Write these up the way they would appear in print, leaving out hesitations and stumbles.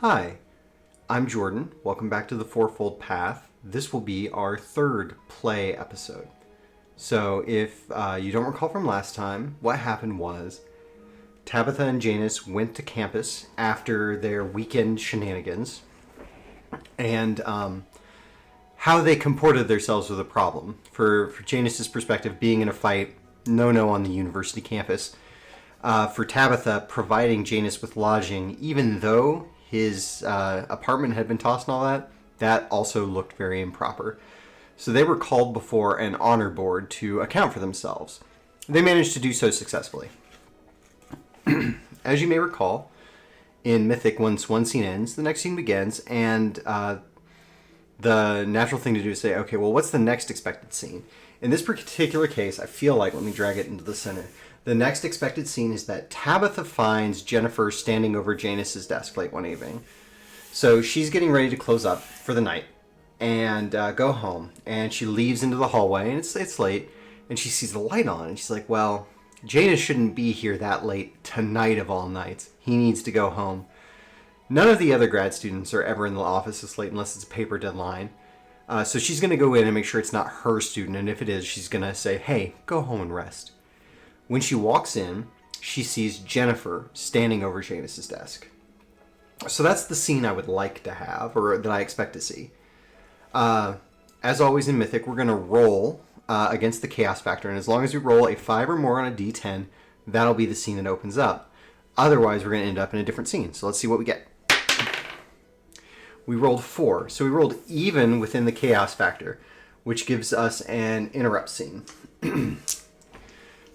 Hi, I'm Jordan. Welcome back to the Fourfold Path. This will be our third play episode. So if you don't recall from last time, what happened was Tabitha and Janus went to campus after their weekend shenanigans, and how they comported themselves was a problem. For Janus's perspective, being in a fight, no on the university campus. For Tabitha, providing Janus with lodging, even though his apartment had been tossed and all that also looked very improper. So they were called before an honor board to account for themselves. They managed to do so successfully. As you may recall, in Mythic, once one scene ends, the next scene begins, and the natural thing to do is say, okay, well, what's the next expected scene? In this particular case, I feel like, let me drag it into the center, the next expected scene is that Tabitha finds Jennifer standing over Janus's desk late one evening. So she's getting ready to close up for the night and go home. And she leaves into the hallway, and it's late, and she sees the light on, and she's like, well, Janus shouldn't be here that late tonight of all nights. He needs to go home. None of the other grad students are ever in the office this late unless it's a paper deadline. So she's going to go in and make sure it's not her student, and if it is, she's going to say, hey, go home and rest. When she walks in, she sees Jennifer standing over Janus's desk. So that's the scene I would like to have, or that I expect to see. As always in Mythic, we're going to roll against the chaos factor, and as long as we roll a 5 or more on a d10, that'll be the scene that opens up. Otherwise, we're going to end up in a different scene. So let's see what we get. We rolled 4, so we rolled even within the chaos factor, which gives us an interrupt scene.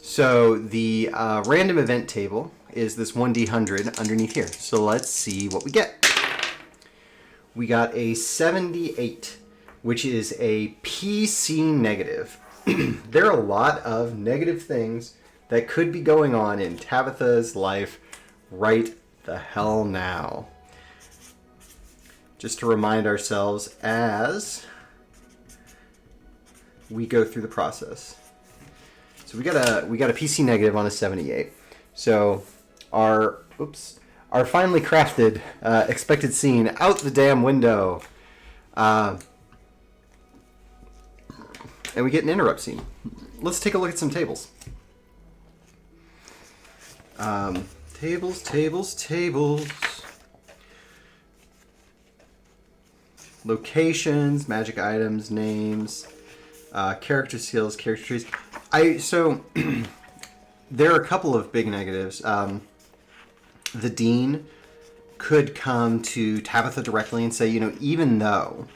So the random event table is this 1d100 underneath here. So let's see what we get. We got a 78, which is a PC negative. There are a lot of negative things that could be going on in Tabitha's life right the hell now. Just to remind ourselves as we go through the process. So we got a PC negative on a 78. So our finely crafted expected scene out the damn window. And we get an interrupt scene. Let's take a look at some tables. Tables. Locations, magic items, names, character skills, character trees. So there are a couple of big negatives. The dean could come to Tabitha directly and say, even though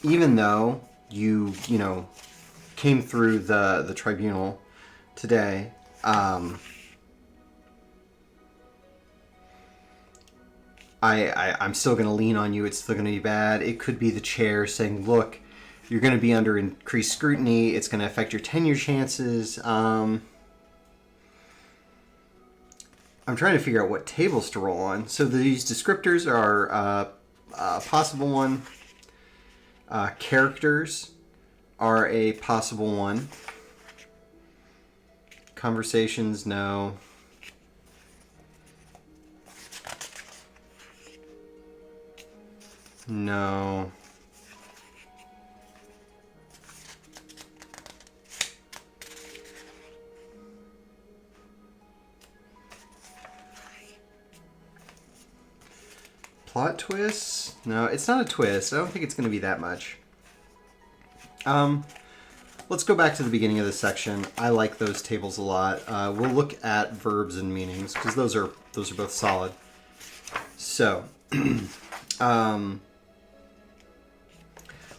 you came through the tribunal today, I'm still going to lean on you. It's still going to be bad. It could be the chair saying, look, you're going to be under increased scrutiny. It's going to affect your tenure chances. I'm trying to figure out what tables to roll on. So these descriptors are a possible one. Characters are a possible one. Conversations, no. No. Plot twists? No, it's not a twist. I don't think it's going to be that much. Let's go back to the beginning of this section. I like those tables a lot. We'll look at verbs and meanings because those are both solid. So,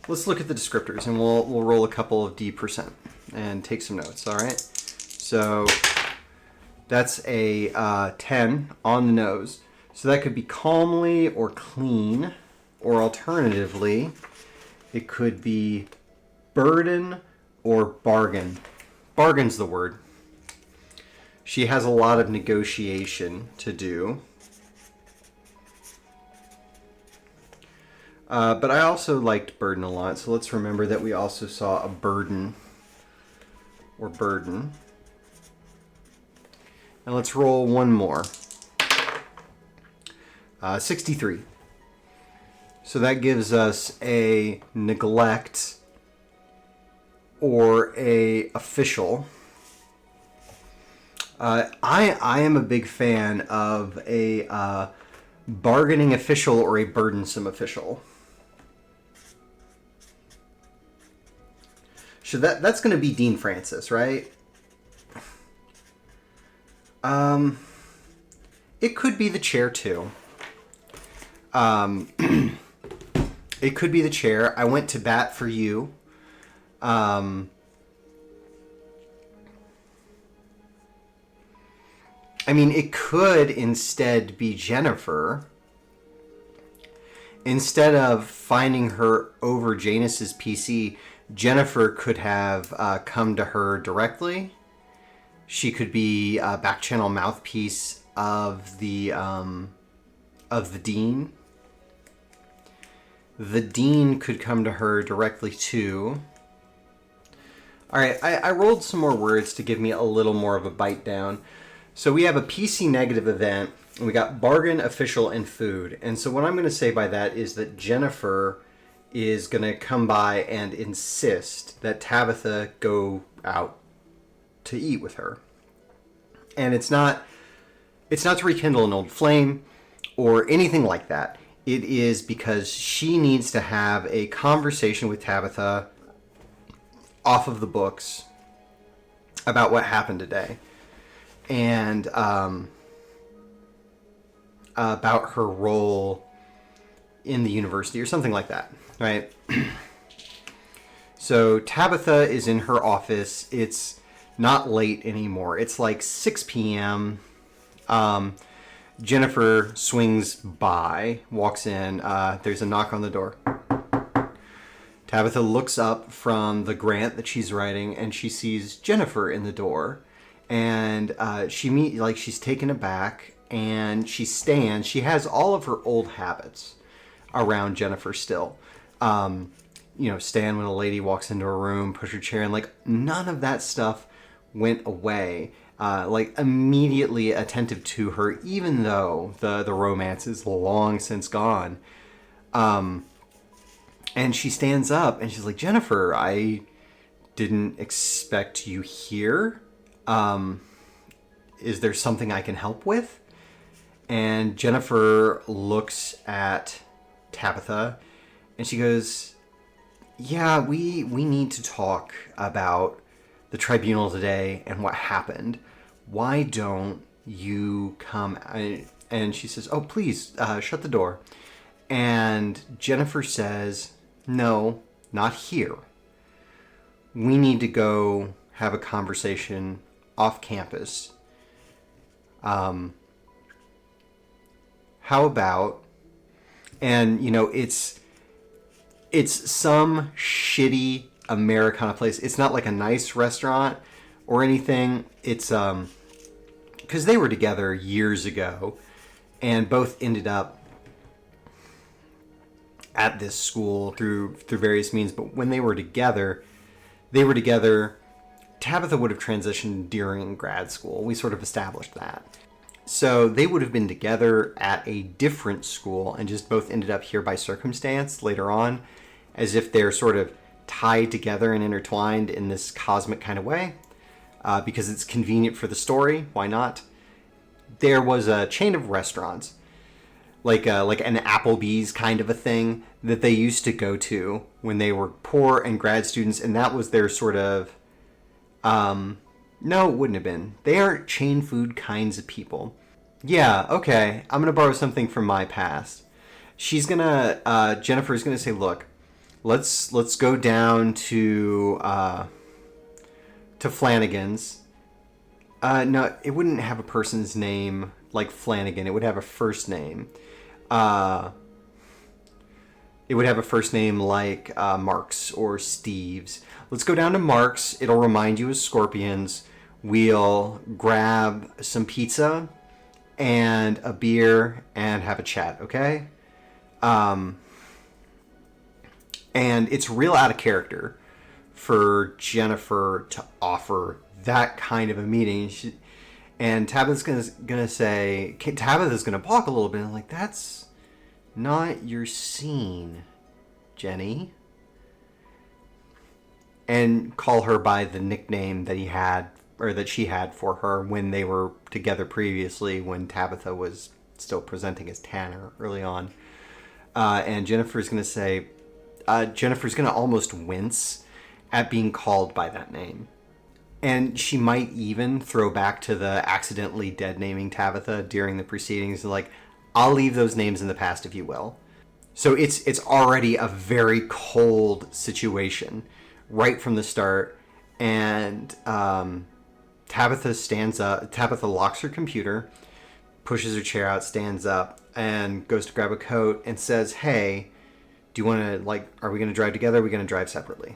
let's look at the descriptors, and we'll roll a couple of D% and take some notes. All right. So that's a 10 on the nose. So that could be calmly or clean, or alternatively, it could be burden or bargain. Bargain's the word. She has a lot of negotiation to do. But I also liked burden a lot, so let's remember that we also saw a burden or burden. And let's roll one more. 63. So that gives us a neglect or a official. I am a big fan of a bargaining official or a burdensome official. So that's going to be Dean Francis, right? It could be the chair too. It could be the chair. I went to bat for you. I mean, it could instead be Jennifer. Instead of finding her over Janus's PC, Jennifer could have come to her directly. She could be a back channel mouthpiece of the dean. The dean could come to her directly too. All right, I rolled some more words to give me a little more of a bite down. So we have a PC negative event, and we got bargain, official, and food. And so what I'm going to say by that is that Jennifer is going to come by and insist that Tabitha go out to eat with her. And it's not to rekindle an old flame or anything like that. It is because she needs to have a conversation with Tabitha off of the books about what happened today. And about her role in the university or something like that, right? So Tabitha is in her office. It's not late anymore. It's like 6 p.m. Jennifer swings by, walks in. There's a knock on the door. Tabitha looks up from the grant that she's writing, and she sees Jennifer in the door. And she's taken aback, and she stands. She has all of her old habits around Jennifer still. Stand when a lady walks into a room, push her chair, and like none of that stuff went away. Immediately attentive to her, even though the romance is long since gone. And she stands up and she's like, Jennifer, I didn't expect you here. Is there something I can help with? And Jennifer looks at Tabitha and she goes, yeah, we need to talk about the tribunal today and what happened. Why don't you come? And she says, oh, please, shut the door. And Jennifer says, no, not here. We need to go have a conversation off campus. How about, and it's some shitty Americana place. It's not like a nice restaurant or anything. It's because they were together years ago and both ended up at this school through various means. But when they were together, Tabitha would have transitioned during grad school. We sort of established that. So they would have been together at a different school and just both ended up here by circumstance later on, as if they're sort of tied together and intertwined in this cosmic kind of way, because it's convenient for the story. Why not? There was a chain of restaurants, like an Applebee's kind of a thing that they used to go to when they were poor and grad students, and that was their sort of no, it wouldn't have been. They aren't chain food kinds of people. Yeah, okay, I'm gonna borrow something from my past. Jennifer's gonna say, look, let's go down to Flanagan's. No, it wouldn't have a person's name like Flanagan. It would have a first name. It would have a first name like Marks or Steve's. Let's go down to Mark's. It'll remind you of Scorpions. We'll grab some pizza and a beer and have a chat, okay? And it's real out of character for Jennifer to offer that kind of a meeting. And Tabitha's gonna balk a little bit and like, that's not your scene, Jenny. And call her by the nickname that he had, or that she had for her when they were together previously, when Tabitha was still presenting as Tanner early on. And Jennifer's going to almost wince at being called by that name. And she might even throw back to the accidentally dead naming Tabitha during the proceedings, like, I'll leave those names in the past if you will. So it's already a very cold situation right from the start. And Tabitha stands up. Tabitha locks her computer, pushes her chair out, stands up, and goes to grab a coat and says, hey, do you want to, like, are we going to drive together? Or are we going to drive separately?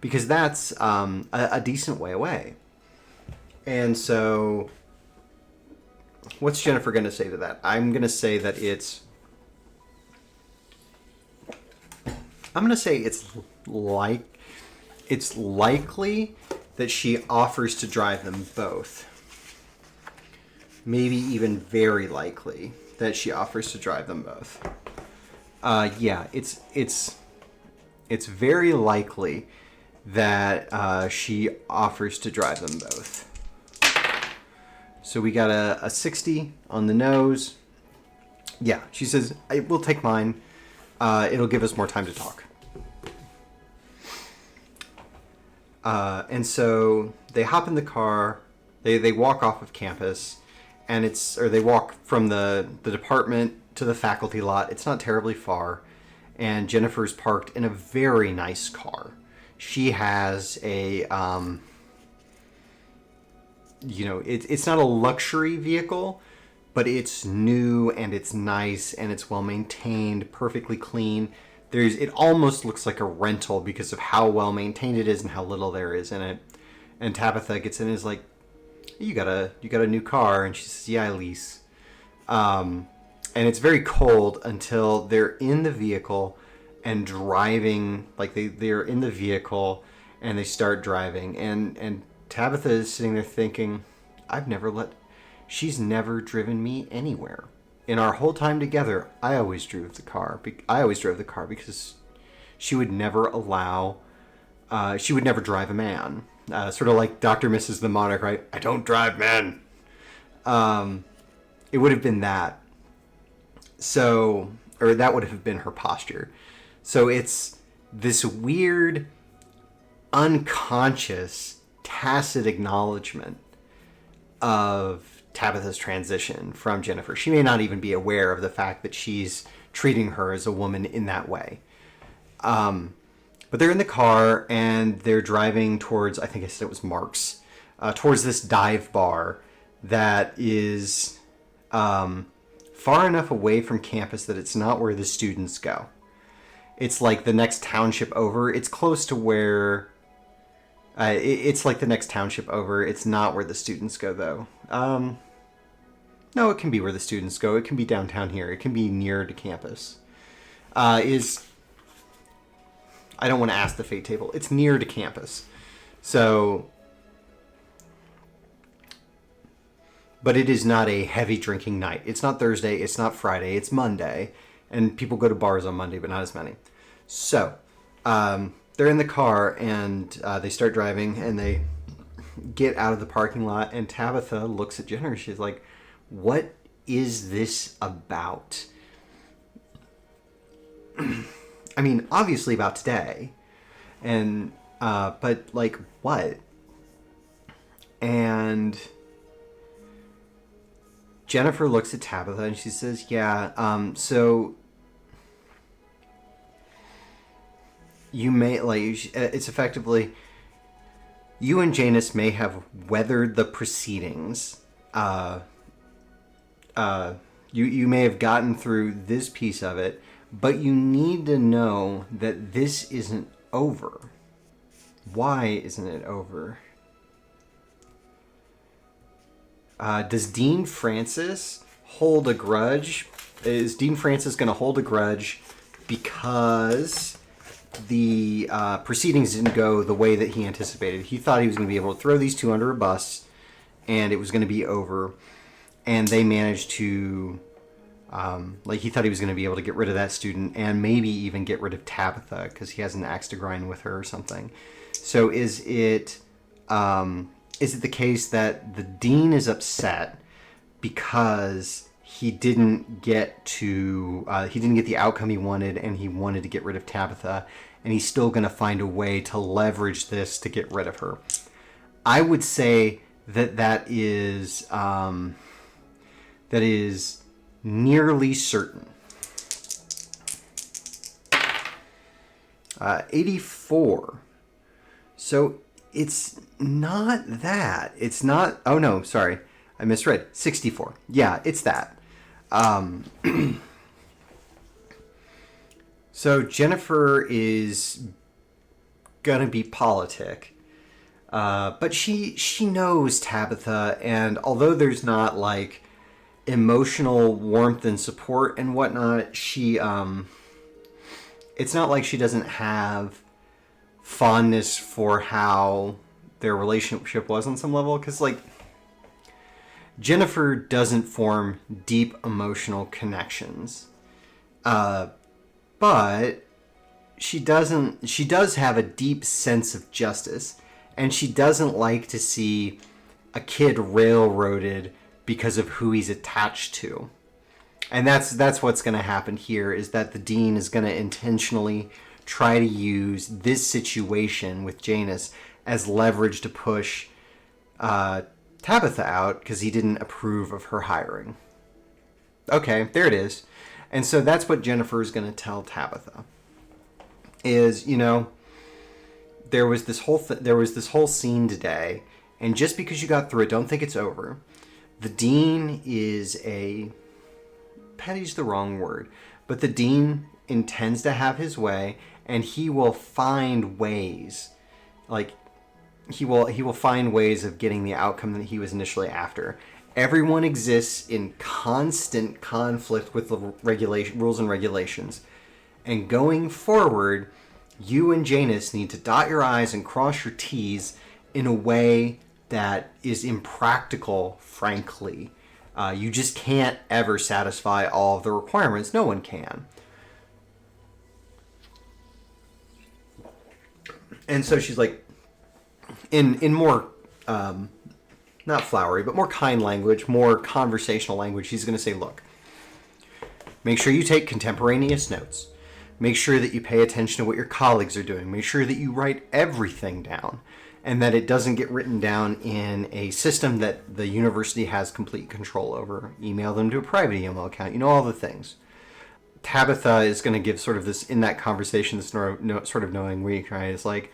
Because that's a decent way away. And so what's Jennifer going to say to that? I'm going to say that it's likely that she offers to drive them both. Maybe even very likely that she offers to drive them both. Yeah, it's very likely that she offers to drive them both. So we got a 60 on the nose. Yeah, she says, we'll take mine. It'll give us more time to talk. And so they hop in the car. They walk off of campus, and they walk from the department to the faculty lot. It's not terribly far, and Jennifer's parked in a very nice car. She has a, it's not a luxury vehicle, but it's new and it's nice and it's well maintained, perfectly clean. It almost looks like a rental because of how well maintained it is and how little there is in it. And Tabitha gets in and is like, you got a new car? And she says, yeah, I lease. And it's very cold until they're in the vehicle and driving. Like they're in the vehicle and they start driving. And Tabitha is sitting there thinking, she's never driven me anywhere. In our whole time together, I always drove the car because she would never drive a man. Sort of like Dr. Mrs. the Monarch, right? I don't drive men. It would have been that. Or that would have been her posture. So it's this weird, unconscious, tacit acknowledgement of Tabitha's transition from Jennifer. She may not even be aware of the fact that she's treating her as a woman in that way. But they're in the car and they're driving towards, I think I said it was Mark's, towards this dive bar that is far enough away from campus that it's not where the students go. It's like the next township over. It's close to where... it's like the next township over. It's not where the students go, though. No, it can be where the students go. It can be downtown here. It can be near to campus. I don't want to ask the fate table. It's near to campus. So... But it is not a heavy drinking night. It's not Thursday. It's not Friday. It's Monday. And people go to bars on Monday, but not as many. So... they're in the car and they start driving and they get out of the parking lot and Tabitha looks at Jennifer. She's like, what is this about? I mean, obviously about today. And, but like what? And Jennifer looks at Tabitha and she says, yeah, so... You may, it's effectively, you and Janus may have weathered the proceedings. You may have gotten through this piece of it, but you need to know that this isn't over. Why isn't it over? Does Dean Francis hold a grudge? Is Dean Francis going to hold a grudge because... the proceedings didn't go the way that he anticipated? He thought he was going to be able to throw these two under a bus and it was going to be over. And they managed to, he thought he was going to be able to get rid of that student and maybe even get rid of Tabitha because he has an axe to grind with her or something. So is it the case that the dean is upset because he didn't get the outcome he wanted, and he wanted to get rid of Tabitha, and he's still going to find a way to leverage this to get rid of her? I would say that is nearly certain. 84. So it's not that. It's not. Oh no, sorry, I misread. 64. Yeah, it's that. So Jennifer is gonna be politic, but she knows Tabitha, and although there's not like emotional warmth and support and whatnot, she it's not like she doesn't have fondness for how their relationship was on some level, because like Jennifer doesn't form deep emotional connections, but she does have a deep sense of justice, and she doesn't like to see a kid railroaded because of who he's attached to. And that's what's going to happen here, is that the dean is going to intentionally try to use this situation with Janus as leverage to push Tabitha out because he didn't approve of her hiring. Okay, there it is. And so that's what Jennifer is going to tell Tabitha. Is, there was this whole scene today, and just because you got through it, don't think it's over. The dean is petty's the wrong word, but the dean intends to have his way, and he will find ways, he will find ways of getting the outcome that he was initially after. Everyone exists in constant conflict with the rules and regulations, and going forward, you and Janus need to dot your I's and cross your T's in a way that is impractical, frankly. You just can't ever satisfy all of the requirements. No one can. And so she's like, in more, not flowery, but more kind language, more conversational language, she's going to say, look, make sure you take contemporaneous notes. Make sure that you pay attention to what your colleagues are doing. Make sure that you write everything down, and that it doesn't get written down in a system that the university has complete control over. Email them to a private email account. All the things. Tabitha is going to give sort of this, in that conversation, this sort of knowing weak, right? It's like,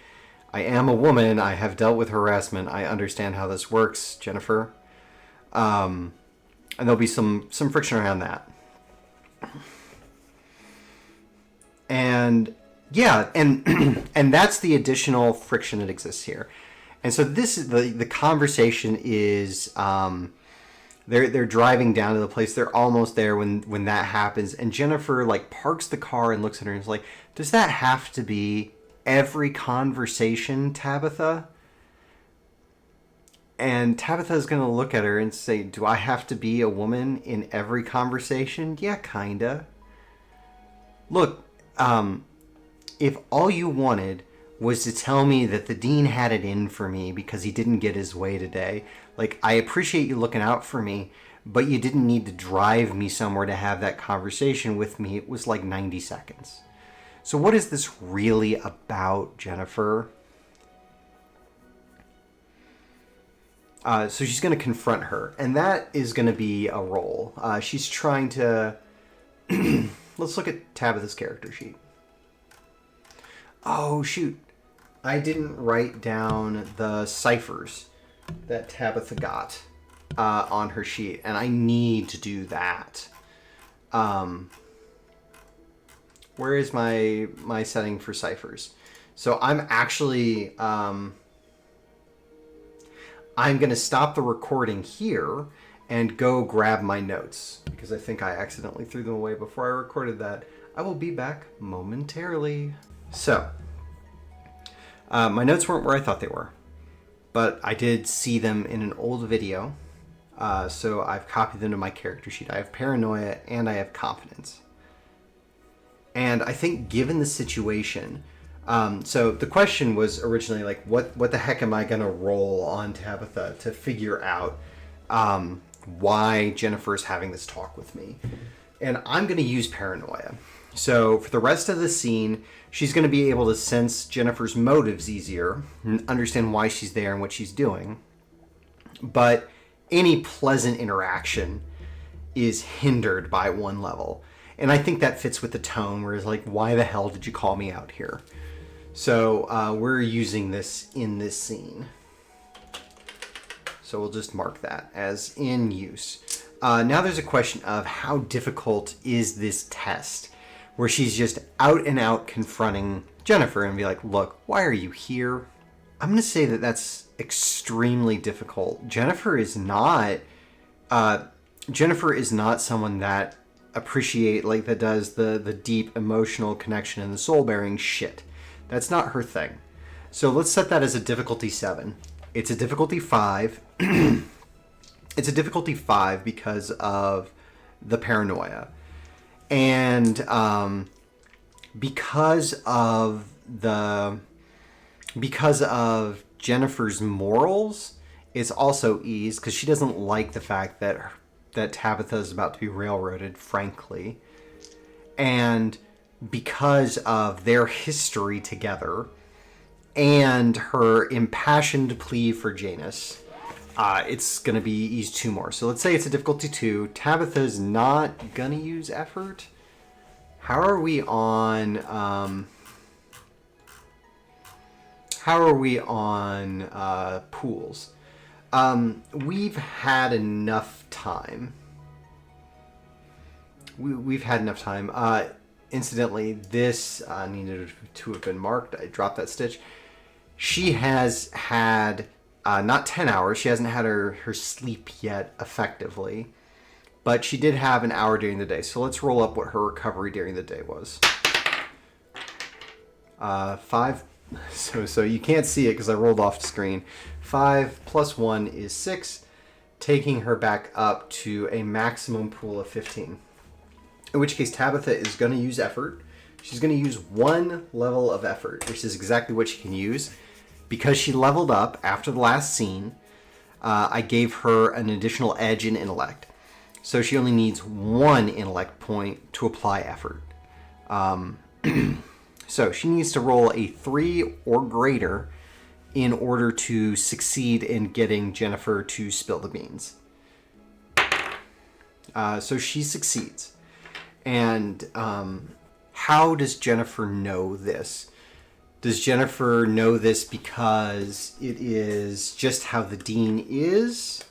I am a woman. I have dealt with harassment. I understand how this works, Jennifer. And there'll be some friction around that. And yeah, and that's the additional friction that exists here. And so this is the conversation is they're driving down to the place. They're almost there when that happens, and Jennifer parks the car and looks at her and is like, does that have to be every conversation, Tabitha? And Tabitha is going to look at her and say, do I have to be a woman in every conversation? Yeah, kinda. Look, if all you wanted was to tell me that the dean had it in for me because he didn't get his way today, I appreciate you looking out for me, but you didn't need to drive me somewhere to have that conversation with me. It was 90 seconds. So what is this really about, Jennifer? So she's going to confront her, and that is going to be a role. She's trying to... Let's look at Tabitha's character sheet. Oh, shoot. I didn't write down the ciphers that Tabitha got on her sheet, and I need to do that. Where is my setting for ciphers? So I'm actually... I'm going to stop the recording here and go grab my notes, because I think I accidentally threw them away before I recorded that. I will be back momentarily. So, my notes weren't where I thought they were. but I did see them in an old video. So I've copied them to my character sheet. I have paranoia and I have confidence. And I think given the situation, so the question was originally like, what the heck am I going to roll on Tabitha to figure out why Jennifer's having this talk with me? And I'm going to use paranoia. So for the rest of the scene, she's going to be able to sense Jennifer's motives easier, and understand why she's there and what she's doing. But any pleasant interaction is hindered by one level. And I think that fits with the tone, where it's like, why the hell did you call me out here? So we're using this in this scene. So we'll just mark that as in use. Now there's a question of how difficult is this test, where she's just out and out confronting Jennifer and be like, look, why are you here? I'm going to say that that's extremely difficult. Jennifer is not someone that that does the deep emotional connection and the soul bearing shit. That's not her thing. So let's set that as a difficulty 7. It's a difficulty 5. It's a difficulty 5 because of the paranoia. And because of Jennifer's morals, it's also ease, because she doesn't like the fact that Tabitha is about to be railroaded, frankly. And because of their history together and her impassioned plea for Janus, it's going to be ease 2 more. So let's say it's a difficulty 2. Tabitha's not going to use effort. How are we on pools? We've had enough time. We've had enough time. Incidentally, this needed to have been marked. I dropped that stitch. She has had not 10 hours. She hasn't had her sleep yet effectively. But she did have an hour during the day. So let's roll up what her recovery during the day was. 5. So you can't see it because I rolled off the screen. 5 plus 1 is 6, taking her back up to a maximum pool of 15. In which case, Tabitha is going to use effort. She's going to use 1 level of effort, which is exactly what she can use. Because she leveled up after the last scene, I gave her an additional edge in intellect. So she only needs 1 intellect point to apply effort. So she needs to roll a 3 or greater in order to succeed in getting Jennifer to spill the beans. So she succeeds. And how does Jennifer know this? Does Jennifer know this because it is just how the dean is?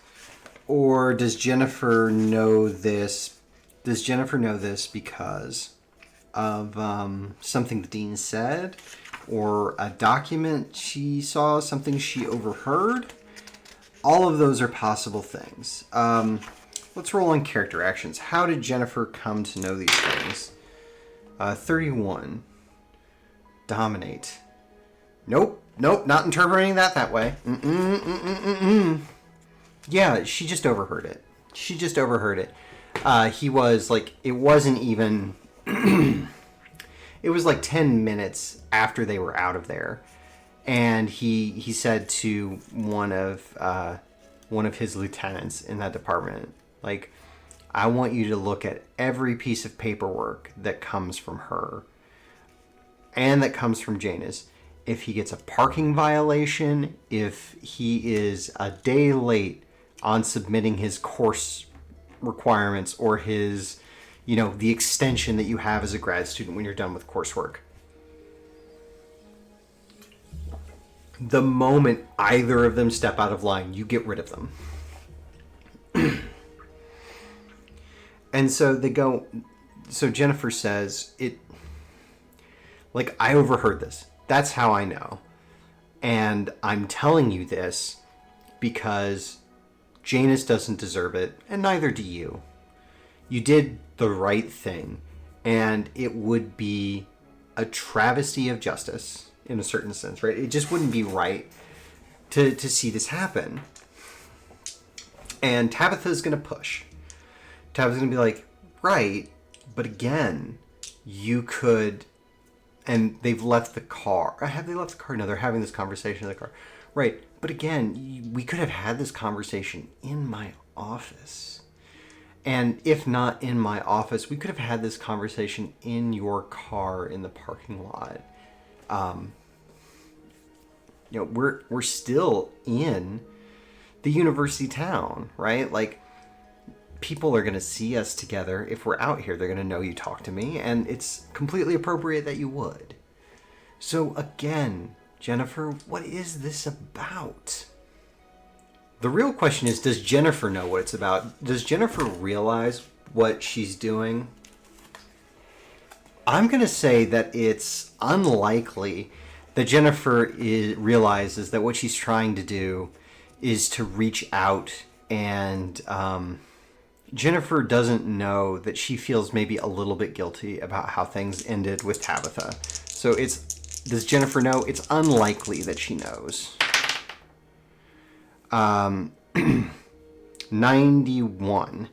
Or does Jennifer know this? Does Jennifer know this because of something the dean said, or a document she saw, something she overheard? All of those are possible things. Let's roll on character actions. How did Jennifer come to know these things? 31. Dominate. Nope, not interpreting that way. Yeah, she just overheard it. He was like, it wasn't even... It was like 10 minutes after they were out of there. And he said to one of his lieutenants in that department, like, I want you to look at every piece of paperwork that comes from her and that comes from Janus. If he gets a parking violation, if he is a day late on submitting his course requirements or his, the extension that you have as a grad student when you're done with coursework. The moment either of them step out of line, you get rid of them. And so they go, so Jennifer says, I overheard this. That's how I know. And I'm telling you this because Janus doesn't deserve it, and neither do you. You did the right thing, and it would be a travesty of justice in a certain sense, right? It just wouldn't be right to see this happen. And Tabitha's going to push. Tabitha's going to be like, right, but again, you could... And they've left the car. Have they left the car? No, they're having this conversation in the car. Right, but again, we could have had this conversation in my office. And if not in my office, we could have had this conversation in your car in the parking lot. We're still in the university town, right? Like, people are going to see us together. If we're out here, they're going to know you talk to me, and it's completely appropriate that you would. So again, Jennifer, what is this about? The real question is, does Jennifer know what it's about? Does Jennifer realize what she's doing? I'm going to say that it's unlikely that Jennifer realizes that what she's trying to do is to reach out, and Jennifer doesn't know that she feels maybe a little bit guilty about how things ended with Tabitha. So does Jennifer know? It's unlikely that she knows. 91.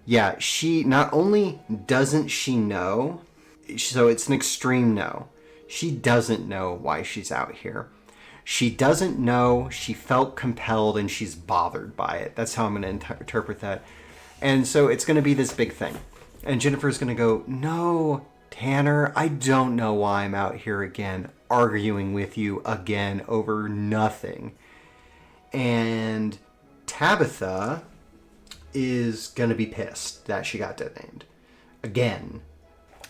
Yeah, she not only doesn't she know, so it's an extreme no. She doesn't know why she's out here. She doesn't know, she felt compelled, and she's bothered by it. That's how I'm going to interpret that. And so it's going to be this big thing. And Jennifer's going to go, no, Tanner, I don't know why I'm out here again, arguing with you again over nothing. And Tabitha is going to be pissed that she got dead-named again.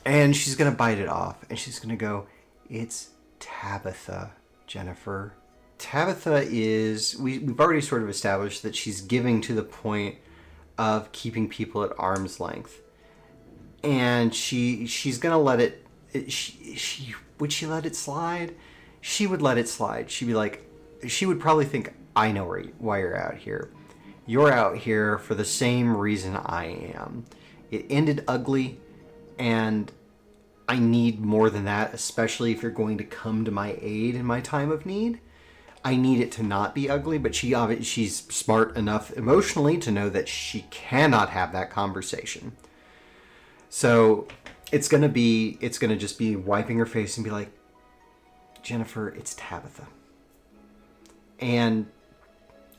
And she's going to bite it off. And she's going to go, it's Tabitha, Jennifer. Tabitha is, we've already sort of established that she's giving to the point of keeping people at arm's length. And she's going to let it, would she let it slide? She would let it slide. She'd be like, she would probably think, I know why you're out here. You're out here for the same reason I am. It ended ugly, and I need more than that, especially if you're going to come to my aid in my time of need. I need it to not be ugly, but she's smart enough emotionally to know that she cannot have that conversation. So it's going to just be wiping her face and be like, Jennifer, it's Tabitha. And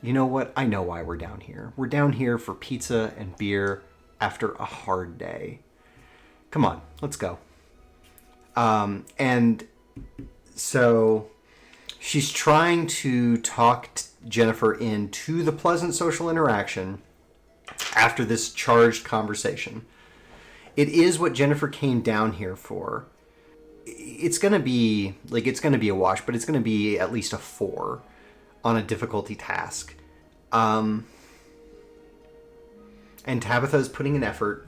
you know what? I know why we're down here. We're down here for pizza and beer after a hard day. Come on, let's go. And so she's trying to talk Jennifer into the pleasant social interaction after this charged conversation. It is what Jennifer came down here for. It's going to be a wash, but it's going to be at least a 4 on a difficulty task. And Tabitha is putting an effort.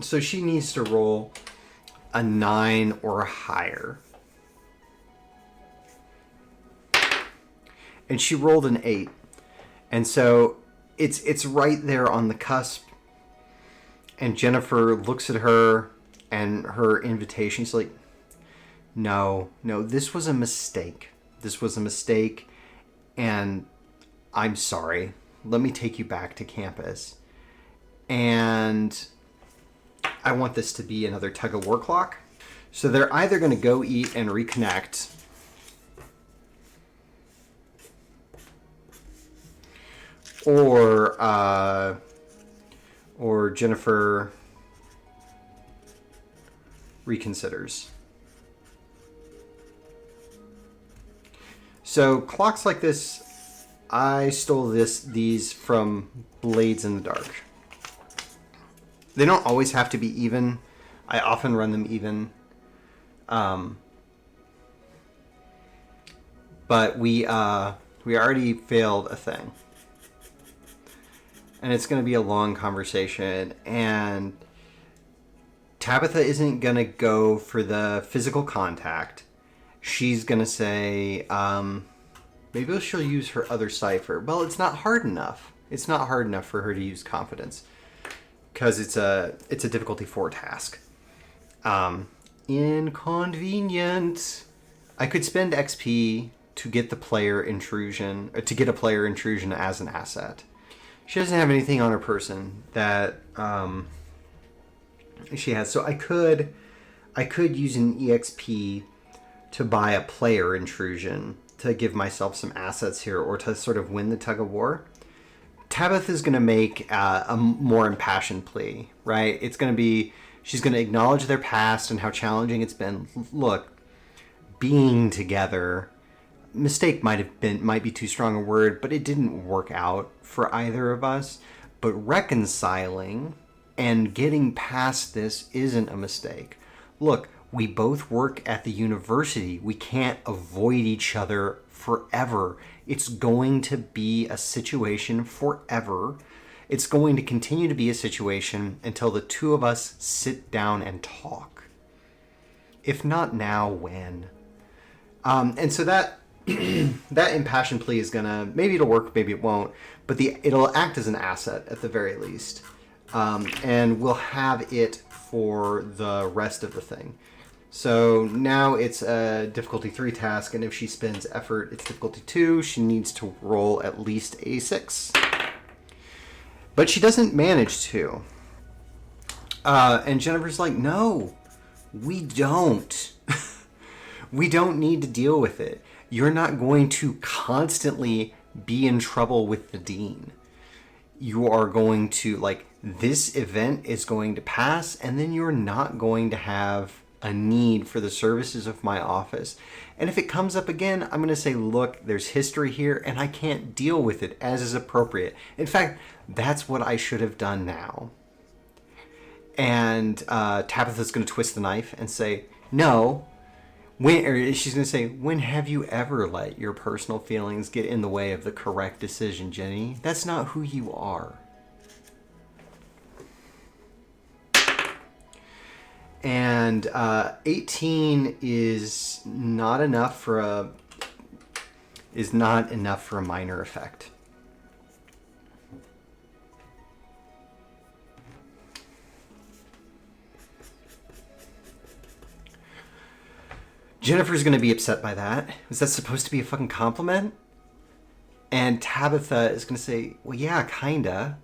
So she needs to roll a 9 or higher. And she rolled an 8. And so it's right there on the cusp. And Jennifer looks at her and her invitation. She's like, no, this was a mistake. This was a mistake. And I'm sorry. Let me take you back to campus. And I want this to be another tug of war clock. So they're either going to go eat and reconnect, or Jennifer reconsiders. So clocks like this, I stole these from Blades in the Dark. They don't always have to be even. I often run them even. But we already failed a thing. And it's going to be a long conversation. And Tabitha isn't going to go for the physical contact. She's going to say, maybe she'll use her other cipher. Well, it's not hard enough. It's not hard enough for her to use confidence. Because it's a difficulty 4 task. Inconvenient. I could spend XP to get the player intrusion, to get a player intrusion as an asset. She doesn't have anything on her person that she has, so I could use an EXP to buy a player intrusion to give myself some assets here, or to sort of win the tug of war. Tabitha is going to make a more impassioned plea, right? It's going to be, she's going to acknowledge their past and how challenging it's been. Look, being together, mistake might be too strong a word, but it didn't work out for either of us. But reconciling and getting past this isn't a mistake. Look, we both work at the university. We can't avoid each other forever. It's going to be a situation forever. It's going to continue to be a situation until the two of us sit down and talk. If not now, when? And so that that impassioned plea is gonna, maybe it'll work, maybe it won't, but it'll act as an asset at the very least, and we'll have it for the rest of the thing. So now it's a difficulty 3 task, and if she spends effort, it's difficulty 2. She needs to roll at least a 6. But she doesn't manage to. And Jennifer's like, no, we don't. We don't need to deal with it. You're not going to constantly be in trouble with the dean. You are going to, like, this event is going to pass, and then you're not going to have a need for the services of my office. And if it comes up again, I'm going to say, look, there's history here, and I can't deal with it as is appropriate. In fact, that's what I should have done now. And Tabitha's going to twist the knife and say, no. She's going to say, when have you ever let your personal feelings get in the way of the correct decision, Jenny? That's not who you are. And 18 is not enough for a minor effect. Jennifer's going to be upset by that. Was that supposed to be a fucking compliment? And Tabitha is going to say, well, yeah, kinda.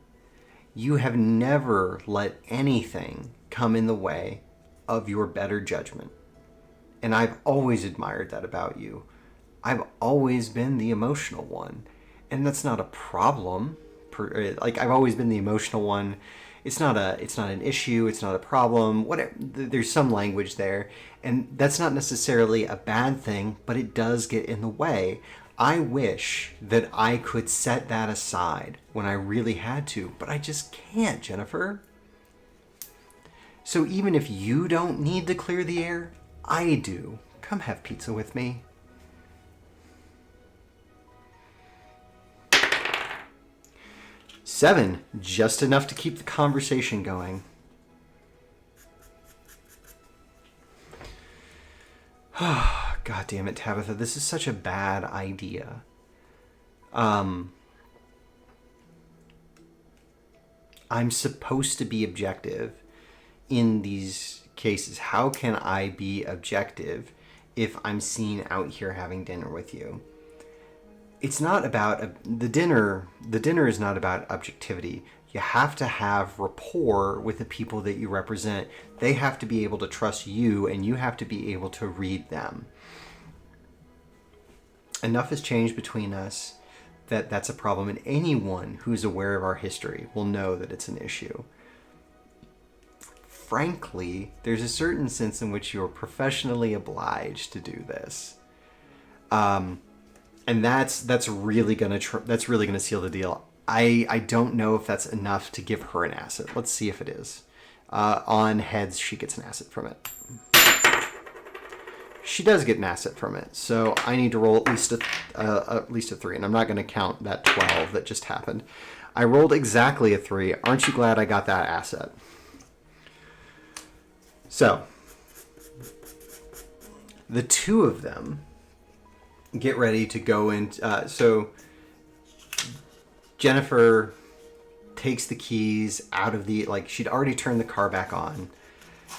You have never let anything come in the way of your better judgment. And I've always admired that about you. I've always been the emotional one. And that's not a problem. Like, I've always been the emotional one. It's not an issue. It's not a problem. Whatever. There's some language there. And that's not necessarily a bad thing, but it does get in the way. I wish that I could set that aside when I really had to, but I just can't, Jennifer. So even if you don't need to clear the air, I do. Come have pizza with me. Seven, just enough to keep the conversation going. God damn it, Tabitha. This is such a bad idea. I'm supposed to be objective in these cases. How can I be objective if I'm seen out here having dinner with you? It's not about the dinner. The dinner is not about objectivity. You have to have rapport with the people that you represent. They have to be able to trust you, and you have to be able to read them. Enough has changed between us that that's a problem, and anyone who's aware of our history will know that it's an issue. Frankly, there's a certain sense in which you're professionally obliged to do this. And that's really gonna seal the deal. I don't know if that's enough to give her an asset. Let's see if it is. On heads, she gets an asset from it. She does get an asset from it, so I need to roll at least a 3, and I'm not going to count that 12 that just happened. I rolled exactly a 3. Aren't you glad I got that asset? So, the two of them get ready to go in. So, Jennifer takes the keys out of the, she'd already turned the car back on.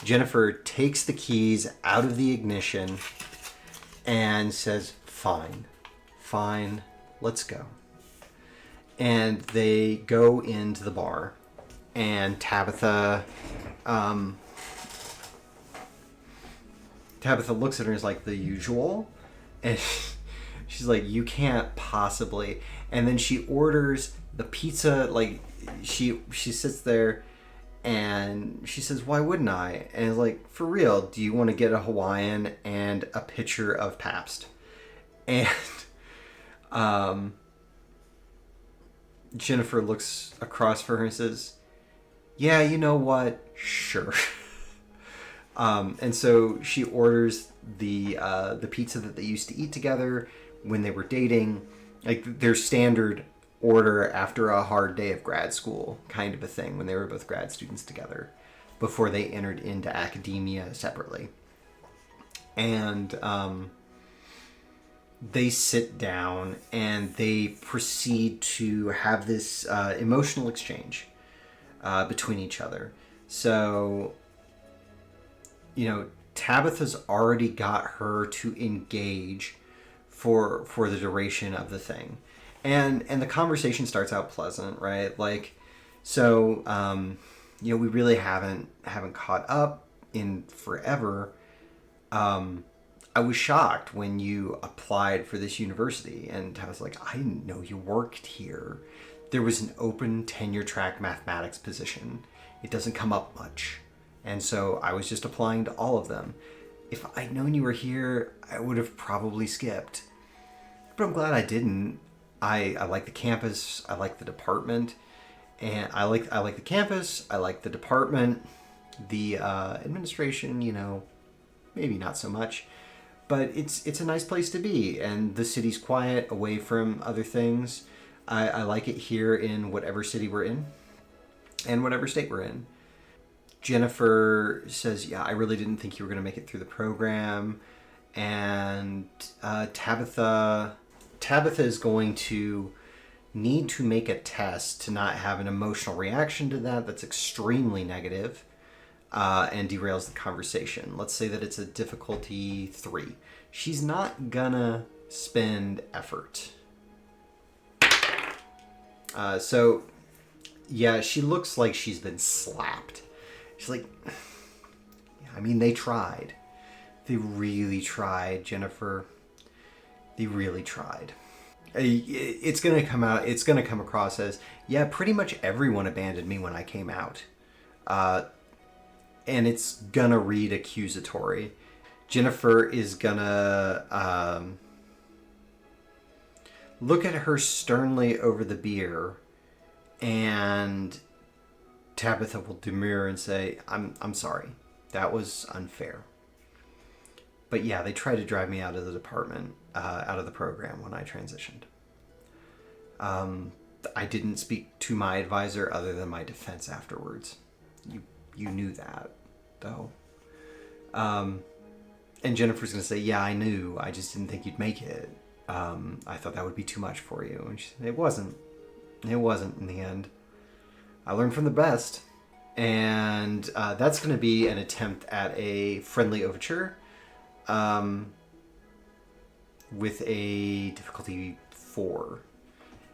Jennifer takes the keys out of the ignition and says, fine, fine, let's go. And they go into the bar, and Tabitha looks at her and is like, the usual? And she's like, you can't possibly. And then she orders the pizza, like, she sits there and she says, why wouldn't I? And it's like, for real, do you want to get a Hawaiian and a pitcher of Pabst? And Jennifer looks across for her and says, yeah, you know what? Sure. And so she orders the pizza that they used to eat together when they were dating, like their standard order after a hard day of grad school, kind of a thing, when they were both grad students together before they entered into academia separately. And they sit down and they proceed to have this emotional exchange between each other. So, Tabitha's already got her to engage for the duration of the thing, and the conversation starts out pleasant, right? Like, so we really haven't caught up in forever. I was shocked when you applied for this university, and I was like, I didn't know you worked here. There was an open tenure track mathematics position. It doesn't come up much. And so I was just applying to all of them. If I'd known you were here, I would have probably skipped. But I'm glad I didn't. I like the campus. I like the department. And I like the campus. I like the department. The administration, maybe not so much. But it's a nice place to be. And the city's quiet, away from other things. I like it here in whatever city we're in. And whatever state we're in. Jennifer says, yeah, I really didn't think you were going to make it through the program. And Tabitha is going to need to make a test to not have an emotional reaction to that's extremely negative, and derails the conversation. Let's say that it's a difficulty 3. She's not gonna spend effort. So, yeah, she looks like she's been slapped. She's like, I mean, they tried. They really tried, Jennifer. They really tried. It's going to come out, it's going to come across as, yeah, pretty much everyone abandoned me when I came out. And it's going to read accusatory. Jennifer is going to look at her sternly over the beer, and Tabitha will demur and say, I'm sorry. That was unfair. But yeah, they tried to drive me out of the department, out of the program when I transitioned. I didn't speak to my advisor other than my defense afterwards. You knew that, though. And Jennifer's going to say, yeah, I knew. I just didn't think you'd make it. I thought that would be too much for you. And she said, it wasn't. It wasn't in the end. I learned from the best. And that's going to be an attempt at a friendly overture with a difficulty 4.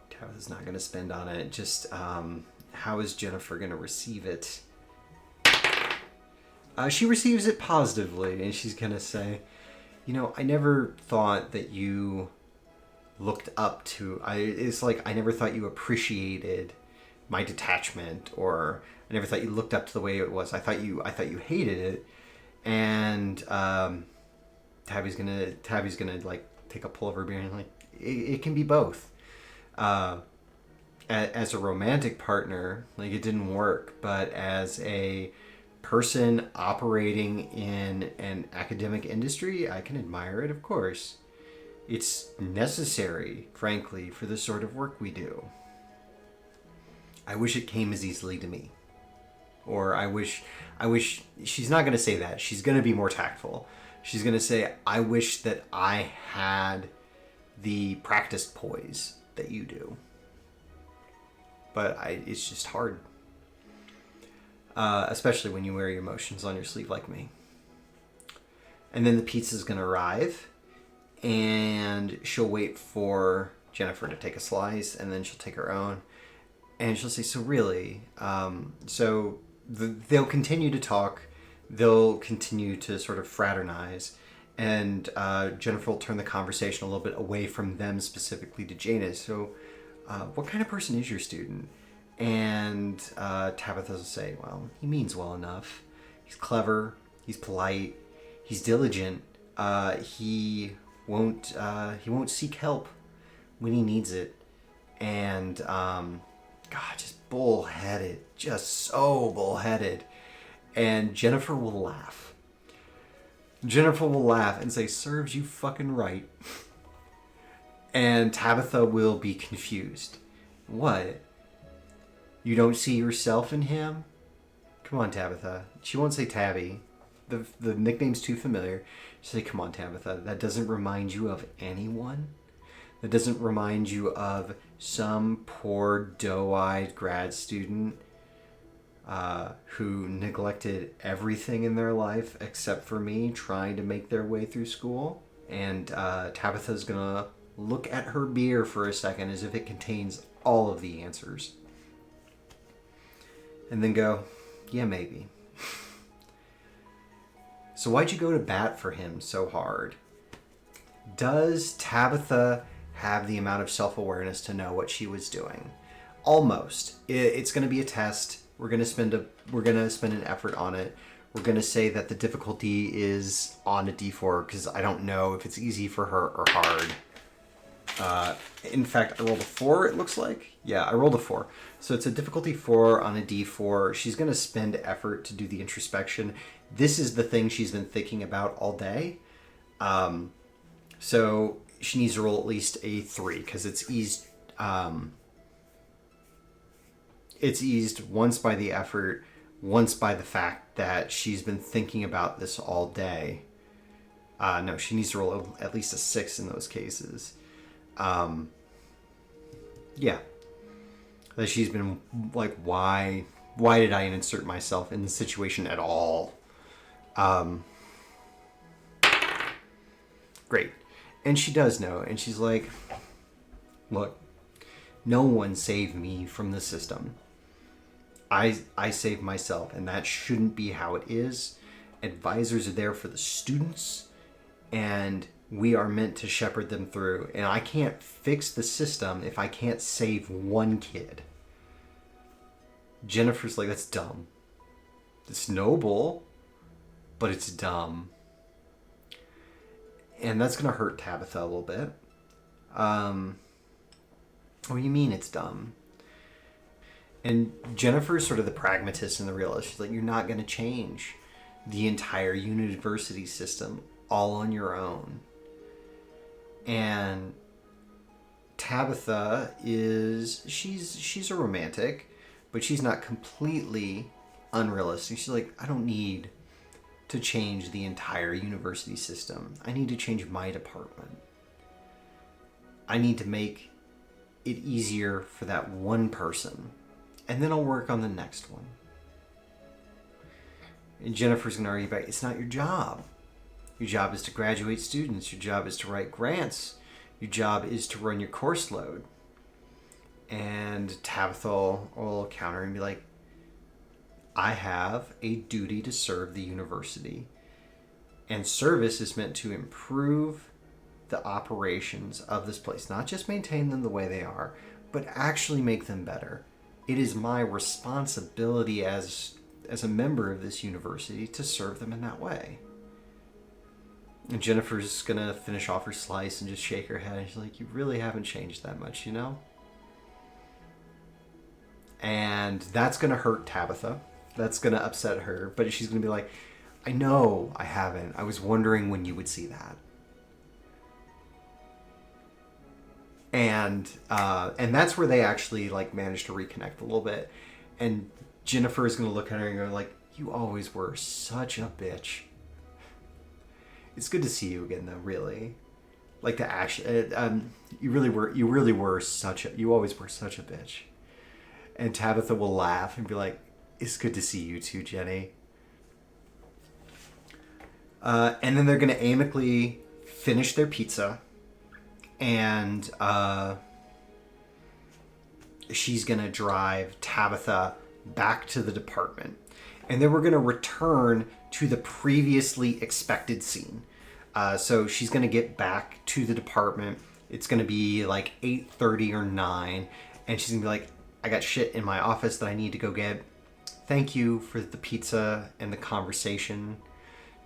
Tabitha's not going to spend on it. Just how is Jennifer going to receive it? She receives it positively, and she's going to say, I never thought that you looked up to... It's like, I never thought you appreciated my detachment, or I never thought you looked up to the way it was. I thought you hated it. And Tabby's gonna like take a pull of her beer and like, it can be both. As a romantic partner, like, it didn't work, but as a person operating in an academic industry, I can admire it, of course. It's necessary, frankly, for the sort of work we do. I wish it came as easily to me. Or I wish, she's not going to say that. She's going to be more tactful. She's going to say, I wish that I had the practiced poise that you do. But it's just hard. Especially when you wear your emotions on your sleeve like me. And then the pizza's going to arrive. and she'll wait for Jennifer to take a slice, and then she'll take her own, and she'll say, so really, they'll continue to talk, they'll continue to sort of fraternize, and Jennifer will turn the conversation a little bit away from them specifically to Janus. So what kind of person is your student? And Tabitha will say, well, he means well enough. He's clever, he's polite, he's diligent, he won't seek help when he needs it, and God, just bullheaded, just so bullheaded. And Jennifer will laugh. Jennifer will laugh and say, serves you fucking right. And Tabitha will be confused. What? You don't see yourself in him? Come on, Tabitha. She won't say Tabby. The nickname's too familiar. She'll say, come on, Tabitha. That doesn't remind you of anyone? That doesn't remind you of some poor doe-eyed grad student who neglected everything in their life except for me, trying to make their way through school? And Tabitha's gonna look at her beer for a second as if it contains all of the answers. And then go, yeah, maybe. So why'd you go to bat for him so hard? Does Tabitha have the amount of self-awareness to know what she was doing? Almost. It's going to be a test. We're going to spend an effort on it. We're going to say that the difficulty is on a D4 because I don't know if it's easy for her or hard. In fact, I rolled a 4, it looks like. Yeah, I rolled a 4. So it's a difficulty 4 on a D4. She's going to spend effort to do the introspection. This is the thing she's been thinking about all day. So she needs to roll at least a 3 because it's eased. It's eased once by the effort, once by the fact that she's been thinking about this all day. No, she needs to roll at least a 6 in those cases. Yeah. That she's been like, why did I insert myself in the situation at all? Great. And she does know, and she's like, look, no one saved me from the system. I saved myself, and that shouldn't be how it is. Advisors are there for the students, and we are meant to shepherd them through. And I can't fix the system if I can't save one kid. Jennifer's like, that's dumb. It's noble, but it's dumb. And that's going to hurt Tabitha a little bit. What do you mean it's dumb? And Jennifer's sort of the pragmatist and the realist. She's like, you're not going to change the entire university system all on your own. And Tabitha she's a romantic, but she's not completely unrealistic. She's like, I don't need to change the entire university system. I need to change my department. I need to make it easier for that one person. And then I'll work on the next one. And Jennifer's going to argue back, it's not your job. Your job is to graduate students. Your job is to write grants. Your job is to run your course load. And Tabitha will counter and be like, I have a duty to serve the university. And service is meant to improve the operations of this place. Not just maintain them the way they are, but actually make them better. It is my responsibility as a member of this university to serve them in that way. And Jennifer's going to finish off her slice and just shake her head. And she's like, you really haven't changed that much, you know? And that's going to hurt Tabitha. That's going to upset her. But she's going to be like, I know I haven't. I was wondering when you would see that. And that's where they actually like managed to reconnect a little bit. And Jennifer is going to look at her and go like, you always were such a bitch. It's good to see you again though, really. Like the action, you always were such a bitch. And Tabitha will laugh and be like, it's good to see you too, Jenny. And then they're going to amicably finish their pizza, and she's going to drive Tabitha back to the department. And then we're going to return to the previously expected scene. So she's going to get back to the department. It's going to be like 8:30 or 9. And she's going to be like, I got shit in my office that I need to go get. Thank you for the pizza and the conversation.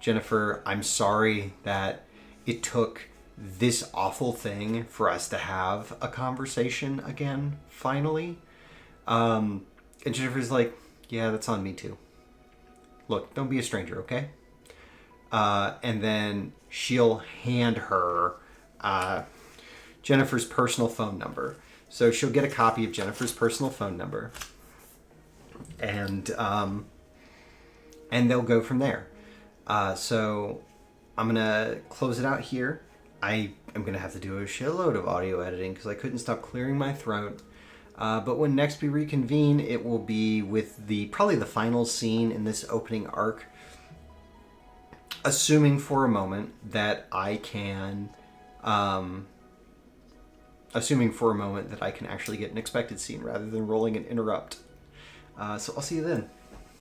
Jennifer, I'm sorry that it took this awful thing for us to have a conversation again, finally. And Jennifer's like, yeah, that's on me too. Look, don't be a stranger, okay? And then she'll hand her Jennifer's personal phone number. So she'll get a copy of Jennifer's personal phone number. And they'll go from there. So I'm going to close it out here. I am going to have to do a shitload of audio editing because I couldn't stop clearing my throat. But when next we reconvene, it will be with probably the final scene in this opening arc. Assuming for a moment that I can... actually get an expected scene rather than rolling an interrupt. So I'll see you then.